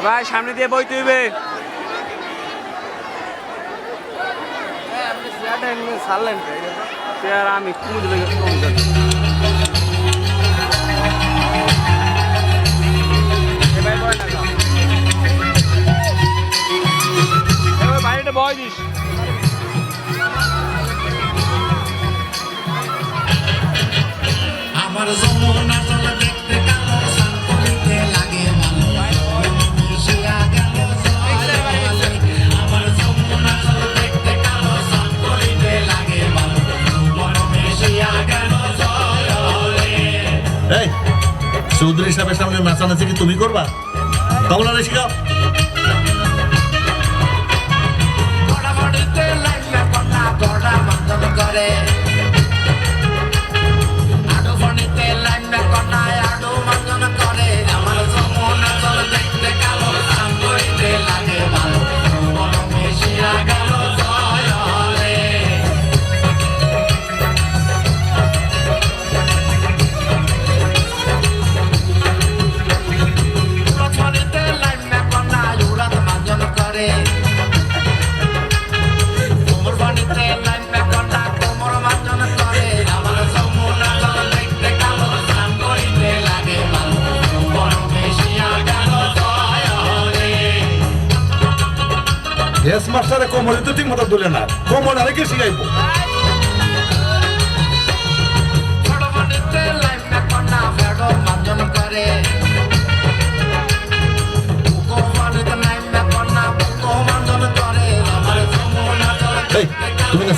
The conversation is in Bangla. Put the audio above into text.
ভাই সামনে দিয়ে বই তুইবে চেয়ার আমি কুমুদলে বাইরে বয় দিস আমার যমুনা জল দেখতে কালো সান্তনিতে লাগে ভালো মিশিয়া গেল জলে আমার যমুনা জল দেখতে কালো সান্তনিতে লাগে ভালো মন মিশিয়া গেল জলে। এই চৌধুরী সাহেবের সামনে নাচানাচি কি তুমি করবা? কমলা রে শিখাও। বড়াবড়িতে লাইলা কন্যা বড়া মান্দন করে এস মাস্টারে কোমরে তো ঠিক মতো দুলে না, কোমর আরেকে শিখাইবো। তুমি না